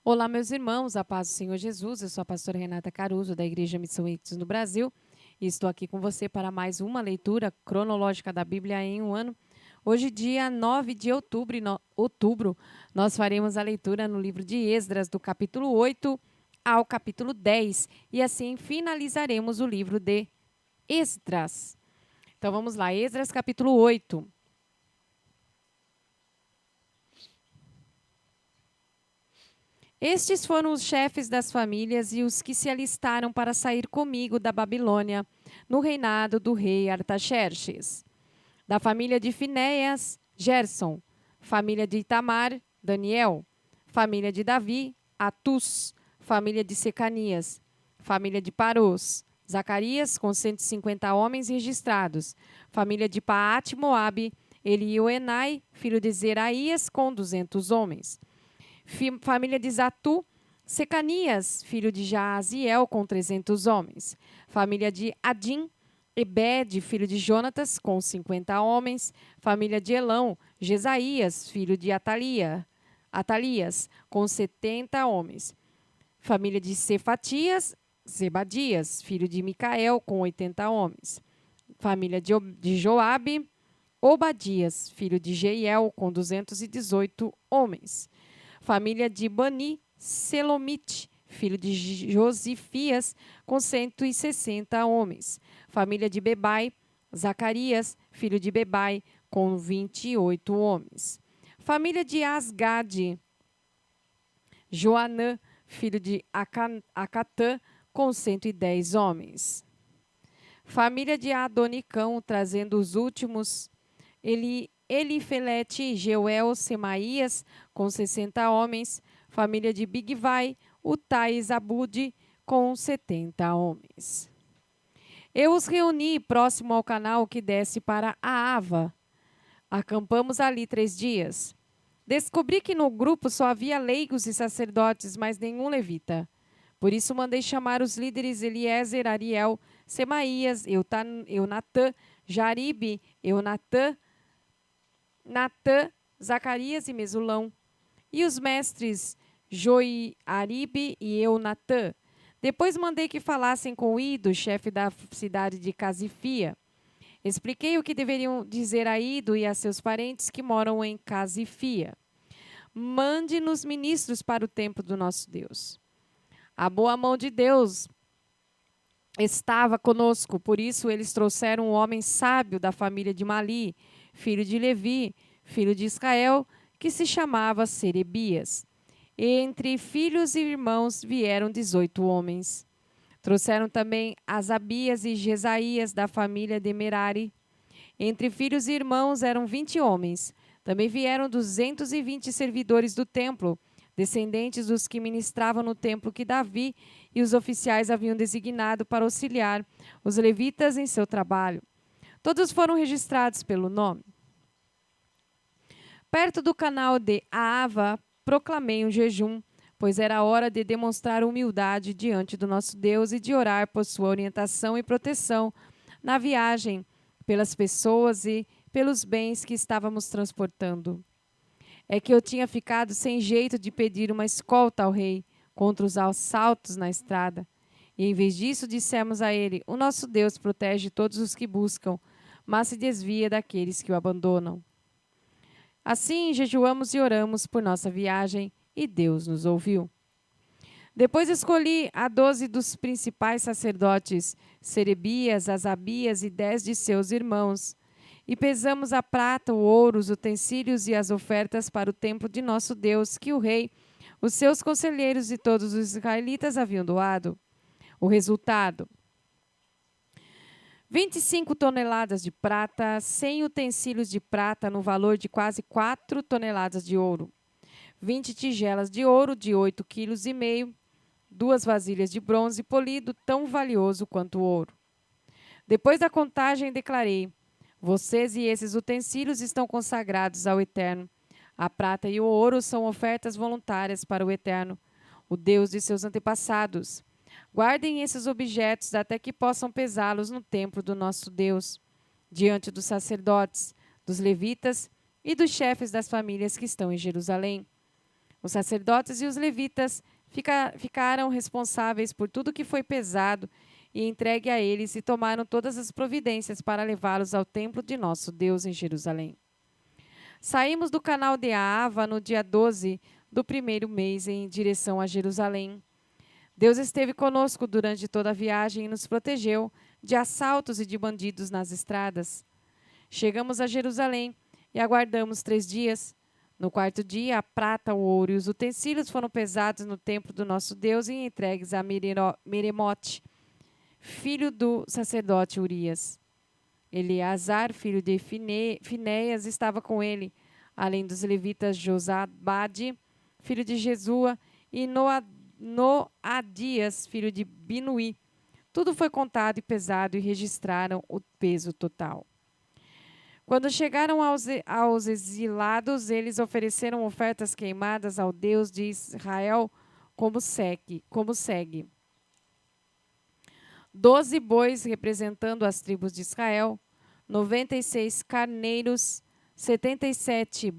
Olá, meus irmãos, a paz do Senhor Jesus. Eu sou a pastora Renata Caruso, da Igreja Missão Ictus no Brasil, e estou aqui com você para mais uma leitura cronológica da Bíblia em um ano. Hoje, dia 9 de outubro, nós faremos a leitura no livro de Esdras, do capítulo 8 ao capítulo 10, e assim finalizaremos o livro de Esdras. Então vamos lá, Esdras capítulo 8. Estes foram os chefes das famílias e os que se alistaram para sair comigo da Babilônia, no reinado do rei Artaxerxes. Da família de Finéias, Gerson. Família de Itamar, Daniel. Família de Davi, Atus. Família de Secanias. Família de Parós, Zacarias, com 150 homens registrados. Família de Paate, Moabe, Elioenai, filho de Zeraías, com 200 homens. Família de Zatu, Secanias, filho de Jaaziel, com 300 homens. Família de Adim, Ebed, filho de Jonatas, com 50 homens. Família de Elão, Jesaías, filho de Atalias, com 70 homens. Família de Cefatias, Zebadias, filho de Micael, com 80 homens. Família de Joabe, Obadias, filho de Jeiel, com 218 homens. Família de Bani, Selomite, filho de Josifias, com 160 homens. Família de Bebai, Zacarias, filho de Bebai, com 28 homens. Família de Asgade, Joanã, filho de Acatã, com 110 homens. Família de Adonicão, trazendo os últimos, Elifelete, Jeuel, Semaías, com 60 homens. Família de Bigvai, Utai e Zabude, com 70 homens. Eu os reuni próximo ao canal que desce para Aava. Acampamos ali 3 dias. Descobri que no grupo só havia leigos e sacerdotes, mas nenhum levita. Por isso mandei chamar os líderes Eliezer, Ariel, Semaías, Eunatã, Jaribe, Natã, Zacarias e Mesulão, e os mestres Joiaribe e Eunatã. Depois mandei que falassem com Ido, chefe da cidade de Casifia. Expliquei o que deveriam dizer a Ido e a seus parentes que moram em Casifia. Mande-nos ministros para o templo do nosso Deus. A boa mão de Deus estava conosco, por isso eles trouxeram um homem sábio da família de Mali, filho de Levi, filho de Israel, que se chamava Serebias. Entre filhos e irmãos vieram 18 homens. Trouxeram também Asabias e Jesaías da família de Merari. Entre filhos e irmãos eram 20 homens. Também vieram 220 servidores do templo, descendentes dos que ministravam no templo que Davi e os oficiais haviam designado para auxiliar os levitas em seu trabalho. Todos foram registrados pelo nome. Perto do canal de Aava, proclamei um jejum, pois era hora de demonstrar humildade diante do nosso Deus e de orar por sua orientação e proteção na viagem, pelas pessoas e pelos bens que estávamos transportando. É que eu tinha ficado sem jeito de pedir uma escolta ao rei contra os assaltos na estrada. E em vez disso, dissemos a ele: o nosso Deus protege todos os que buscam, mas se desvia daqueles que o abandonam. Assim, jejuamos e oramos por nossa viagem, e Deus nos ouviu. Depois escolhi a 12 dos principais sacerdotes, Serebias, Asabias e 10 de seus irmãos, e pesamos a prata, o ouro, os utensílios e as ofertas para o templo de nosso Deus, que o rei, os seus conselheiros e todos os israelitas haviam doado. O resultado: 25 toneladas de prata, 100 utensílios de prata no valor de quase 4 toneladas de ouro, 20 tigelas de ouro de 8,5 kg, 2 vasilhas de bronze polido, tão valioso quanto o ouro. Depois da contagem, declarei: vocês e esses utensílios estão consagrados ao Eterno. A prata e o ouro são ofertas voluntárias para o Eterno, o Deus de seus antepassados. Guardem esses objetos até que possam pesá-los no templo do nosso Deus, diante dos sacerdotes, dos levitas e dos chefes das famílias que estão em Jerusalém. Os sacerdotes e os levitas ficaram responsáveis por tudo que foi pesado e entregue a eles, e tomaram todas as providências para levá-los ao templo de nosso Deus em Jerusalém. Saímos do canal de Ahava no dia 12 do primeiro mês em direção a Jerusalém. Deus esteve conosco durante toda a viagem e nos protegeu de assaltos e de bandidos nas estradas. Chegamos a Jerusalém e aguardamos 3 dias. No 4º dia, a prata, o ouro e os utensílios foram pesados no templo do nosso Deus e entregues a Meremote, filho do sacerdote Urias. Eleazar, filho de Finéias, estava com ele, além dos levitas Josabade, filho de Jesua, e Noadias, filho de Binuí. Tudo foi contado e pesado e registraram o peso total. Quando chegaram aos exilados, eles ofereceram ofertas queimadas ao Deus de Israel como segue: 12 bois representando as tribos de Israel, 96 carneiros, 77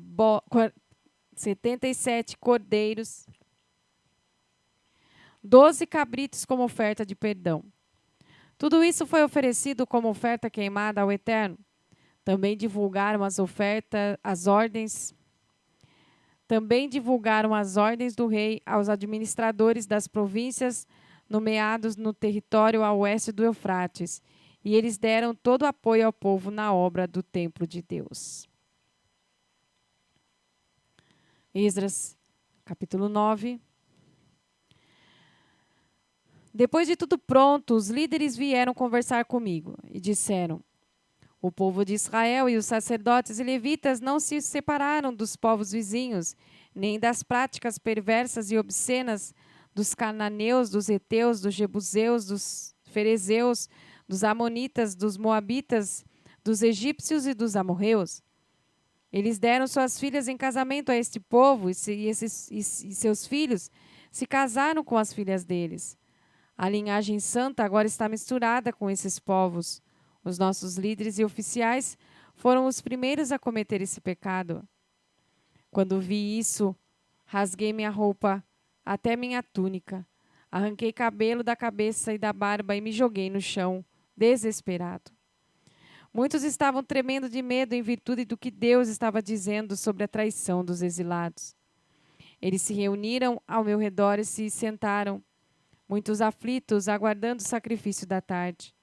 cordeiros, 12 cabritos como oferta de perdão. Tudo isso foi oferecido como oferta queimada ao Eterno. Também divulgaram as ordens do rei aos administradores das províncias nomeados no território a oeste do Eufrates, e eles deram todo o apoio ao povo na obra do templo de Deus. Esdras, capítulo 9. Depois de tudo pronto, os líderes vieram conversar comigo e disseram: o povo de Israel e os sacerdotes e levitas não se separaram dos povos vizinhos, nem das práticas perversas e obscenas dos cananeus, dos heteus, dos jebuseus, dos ferezeus, dos amonitas, dos moabitas, dos egípcios e dos amorreus. Eles deram suas filhas em casamento a este povo, e seus filhos se casaram com as filhas deles. A linhagem santa agora está misturada com esses povos. Os nossos líderes e oficiais foram os primeiros a cometer esse pecado. Quando vi isso, rasguei minha roupa até minha túnica, arranquei cabelo da cabeça e da barba e me joguei no chão, desesperado. Muitos estavam tremendo de medo em virtude do que Deus estava dizendo sobre a traição dos exilados. Eles se reuniram ao meu redor e se sentaram, muitos aflitos, aguardando o sacrifício da tarde.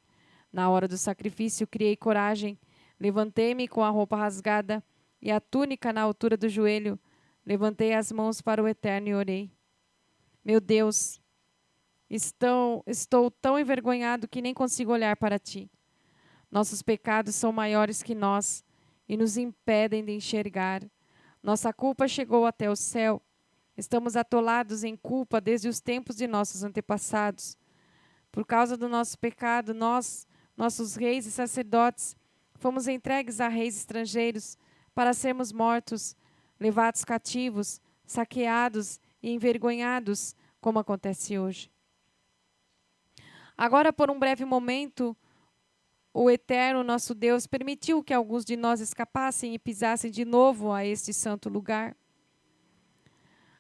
Na hora do sacrifício, criei coragem, levantei-me com a roupa rasgada e a túnica na altura do joelho, levantei as mãos para o Eterno e orei. Meu Deus, estou tão envergonhado que nem consigo olhar para ti. Nossos pecados são maiores que nós e nos impedem de enxergar. Nossa culpa chegou até o céu. Estamos atolados em culpa desde os tempos de nossos antepassados. Por causa do nosso pecado, nossos reis e sacerdotes, fomos entregues a reis estrangeiros para sermos mortos, levados cativos, saqueados e envergonhados, como acontece hoje. Agora, por um breve momento, o Eterno, nosso Deus, permitiu que alguns de nós escapassem e pisassem de novo a este santo lugar.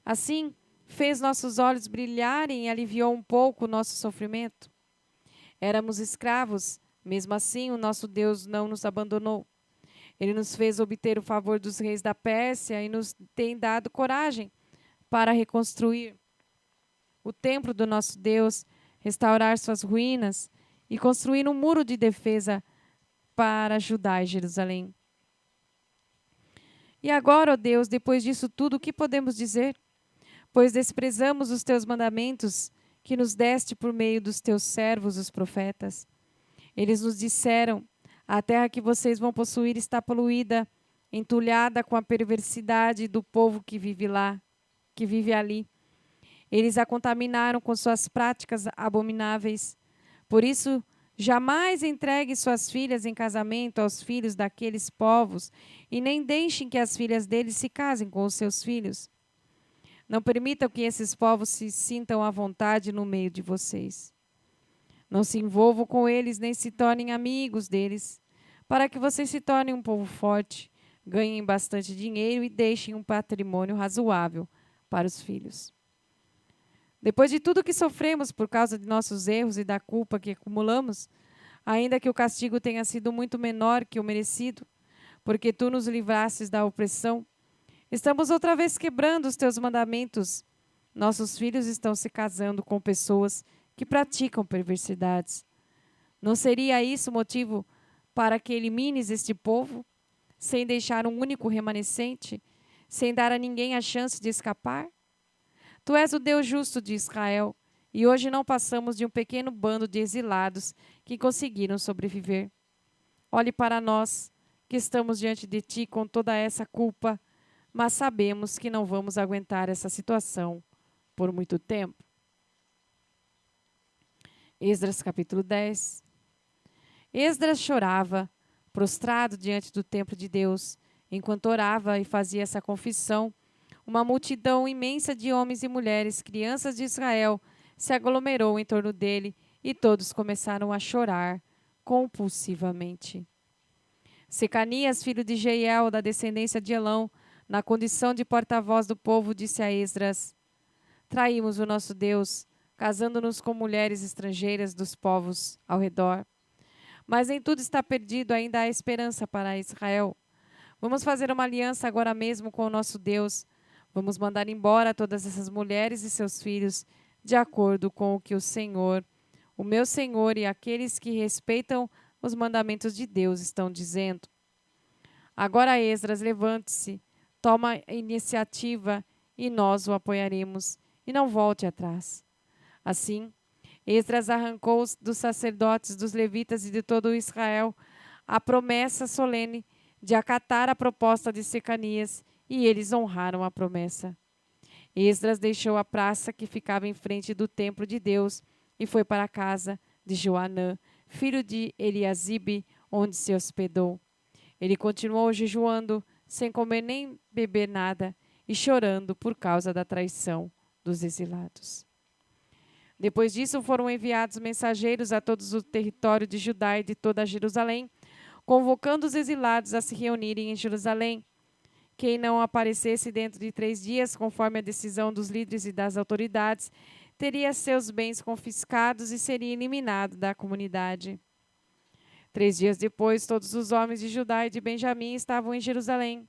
Assim, fez nossos olhos brilharem e aliviou um pouco o nosso sofrimento. Éramos escravos, mesmo assim o nosso Deus não nos abandonou. Ele nos fez obter o favor dos reis da Pérsia e nos tem dado coragem para reconstruir o templo do nosso Deus, restaurar suas ruínas e construir um muro de defesa para Judá e Jerusalém. E agora, ó Deus, depois disso tudo, o que podemos dizer? Pois desprezamos os teus mandamentos que nos deste por meio dos teus servos, os profetas. Eles nos disseram: a terra que vocês vão possuir está poluída, entulhada com a perversidade do povo que vive ali. Eles a contaminaram com suas práticas abomináveis. Por isso, jamais entregue suas filhas em casamento aos filhos daqueles povos, e nem deixem que as filhas deles se casem com os seus filhos. Não permitam que esses povos se sintam à vontade no meio de vocês. Não se envolvam com eles, nem se tornem amigos deles, para que vocês se tornem um povo forte, ganhem bastante dinheiro e deixem um patrimônio razoável para os filhos. Depois de tudo que sofremos por causa de nossos erros e da culpa que acumulamos, ainda que o castigo tenha sido muito menor que o merecido, porque tu nos livrastes da opressão, estamos outra vez quebrando os teus mandamentos. Nossos filhos estão se casando com pessoas que praticam perversidades. Não seria isso motivo para que elimines este povo, sem deixar um único remanescente, sem dar a ninguém a chance de escapar? Tu és o Deus justo de Israel, e hoje não passamos de um pequeno bando de exilados que conseguiram sobreviver. Olhe para nós, que estamos diante de ti com toda essa culpa, mas sabemos que não vamos aguentar essa situação por muito tempo. Esdras capítulo 10. Esdras chorava, prostrado diante do templo de Deus. Enquanto orava e fazia essa confissão, uma multidão imensa de homens e mulheres, crianças de Israel, se aglomerou em torno dele e todos começaram a chorar compulsivamente. Secanias, filho de Jeiel, da descendência de Elão, na condição de porta-voz do povo, disse a Esdras: Traímos o nosso Deus, casando-nos com mulheres estrangeiras dos povos ao redor. Mas nem tudo está perdido, ainda há esperança para Israel. Vamos fazer uma aliança agora mesmo com o nosso Deus. Vamos mandar embora todas essas mulheres e seus filhos, de acordo com o que o Senhor, o meu Senhor e aqueles que respeitam os mandamentos de Deus estão dizendo. Agora, Esdras, levante-se, toma a iniciativa e nós o apoiaremos, e não volte atrás. Assim, Esdras arrancou dos sacerdotes, dos levitas e de todo o Israel a promessa solene de acatar a proposta de Secanias, e eles honraram a promessa. Esdras deixou a praça que ficava em frente do templo de Deus e foi para a casa de Joanã, filho de Eliasibe, onde se hospedou. Ele continuou jejuando, sem comer nem beber nada, e chorando por causa da traição dos exilados. Depois disso, foram enviados mensageiros a todo o território de Judá e de toda Jerusalém, convocando os exilados a se reunirem em Jerusalém. Quem não aparecesse dentro de 3 dias, conforme a decisão dos líderes e das autoridades, teria seus bens confiscados e seria eliminado da comunidade. 3 dias depois, todos os homens de Judá e de Benjamim estavam em Jerusalém.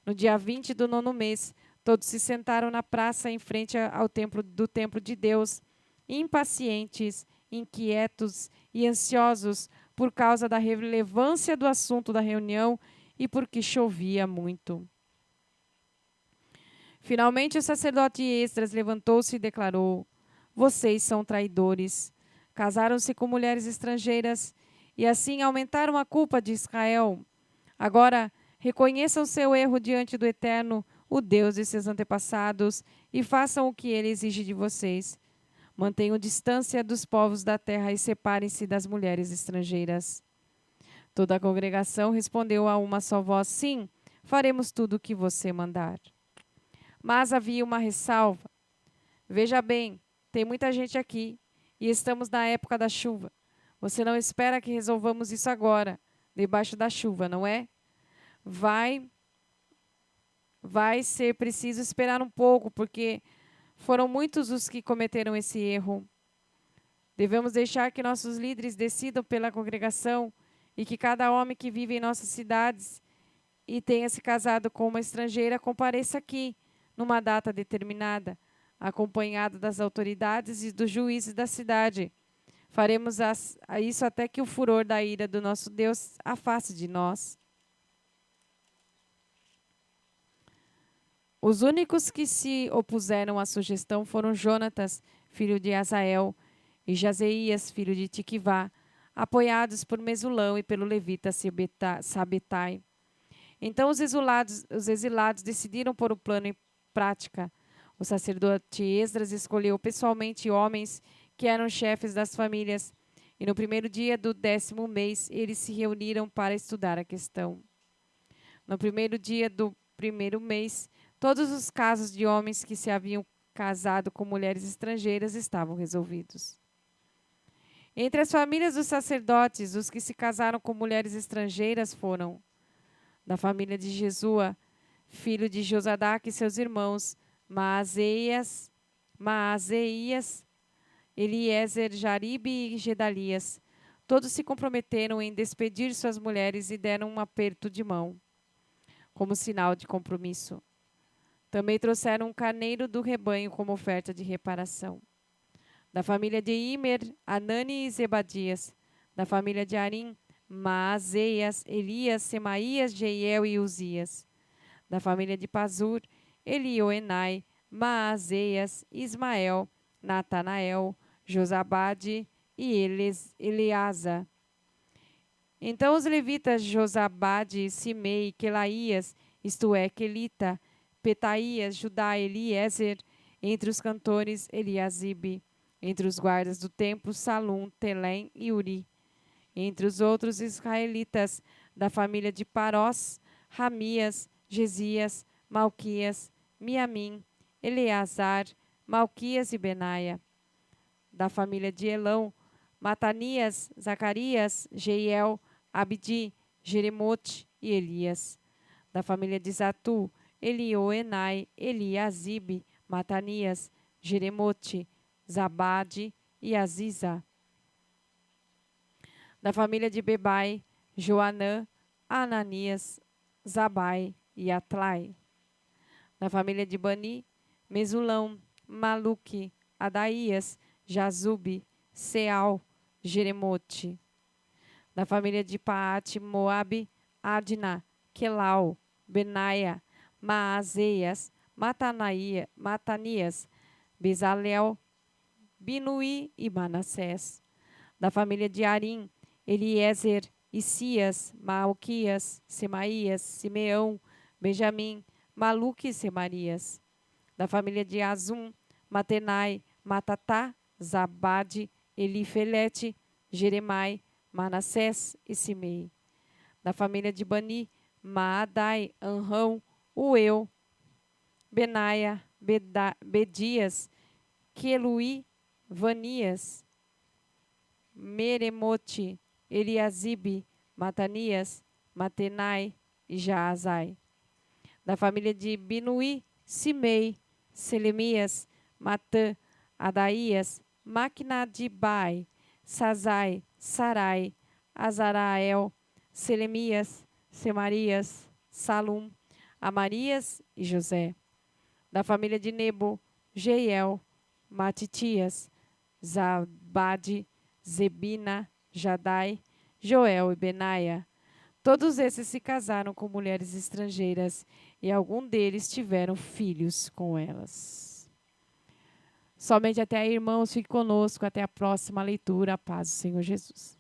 No dia 20 do 9º mês, todos se sentaram na praça em frente ao templo de Deus, impacientes, inquietos e ansiosos por causa da relevância do assunto da reunião e porque chovia muito. Finalmente, o sacerdote Esdras levantou-se e declarou: Vocês são traidores. Casaram-se com mulheres estrangeiras e assim aumentaram a culpa de Israel. Agora, reconheçam seu erro diante do Eterno, o Deus de seus antepassados, e façam o que ele exige de vocês. Mantenham distância dos povos da terra e separem-se das mulheres estrangeiras. Toda a congregação respondeu a uma só voz: Sim, faremos tudo o que você mandar. Mas havia uma ressalva. Veja bem, tem muita gente aqui e estamos na época da chuva. Você não espera que resolvamos isso agora, debaixo da chuva, não é? Vai ser preciso esperar um pouco, porque foram muitos os que cometeram esse erro. Devemos deixar que nossos líderes decidam pela congregação e que cada homem que vive em nossas cidades e tenha se casado com uma estrangeira compareça aqui, numa data determinada, acompanhado das autoridades e dos juízes da cidade. Faremos isso até que o furor da ira do nosso Deus afaste de nós. Os únicos que se opuseram à sugestão foram Jonatas, filho de Azael, e Jazeias, filho de Tiquivá, apoiados por Mesulão e pelo levita Sabetai. Então os exilados decidiram pôr o plano em prática. O sacerdote Esdras escolheu pessoalmente homens que eram chefes das famílias, e no primeiro dia do 10º mês eles se reuniram para estudar a questão. No primeiro dia do 1º mês, todos os casos de homens que se haviam casado com mulheres estrangeiras estavam resolvidos. Entre as famílias dos sacerdotes, os que se casaram com mulheres estrangeiras foram da família de Jesua, filho de Josadaque e seus irmãos, Maazeias, Eliezer, Jaribe e Gedalias. Todos se comprometeram em despedir suas mulheres e deram um aperto de mão, como sinal de compromisso. Também trouxeram um carneiro do rebanho como oferta de reparação. Da família de Imer, Anani e Zebadias. Da família de Arim, Maazeias, Elias, Semaías, Jeiel e Uzias. Da família de Pazur, Elioenai, Maazeias, Ismael, Natanael, Josabade e Eleasa. Então os levitas Josabade, Simei, Quelaías, isto é, Quelita, Petaías, Judá, Eliezer, entre os cantores Eliasibe, entre os guardas do templo Salum, Telém e Uri, entre os outros israelitas da família de Parós, Ramias, Gesias, Malquias, Miamim, Eleazar, Malquias e Benaia. Da família de Elão, Matanias, Zacarias, Jeiel, Abdi, Jeremote e Elias. Da família de Zatu, Elioenai, Eliasibe, Matanias, Jeremote, Zabade e Aziza. Da família de Bebai, Joanã, Ananias, Zabai e Atlai. Da família de Bani, Mesulão, Maluque, Adaías, Jazube, Seal, Jeremote. Da família de Paate, Moabe, Adna, Quelau, Benaia, Maazeias, Matanias, Bezalel, Binuí e Manassés. Da família de Arim, Eliezer, Isias, Malquias, Semaías, Simeão, Benjamim, Maluque e Semarias. Da família de Azum, Matenai, Matatá, Zabade, Elifelete, Jeremai, Manassés e Simei. Da família de Bani, Maadai, Anrão, Ueu, Benaia, Bedias, Queluí, Vanias, Meremote, Eliasibe, Matanias, Matenai e Jaazai. Da família de Binuí, Simei, Selemias, Matã, Adaías, Maquinadibai, Sazai, Sarai, Azarael, Selemias, Semarias, Salum, Amarias e José. Da família de Nebo, Jeiel, Matitias, Zabade, Zebina, Jadai, Joel e Benaia. Todos esses se casaram com mulheres estrangeiras e algum deles tiveram filhos com elas. Somente até aí, irmãos, fique conosco. Até a próxima leitura. A paz do Senhor Jesus.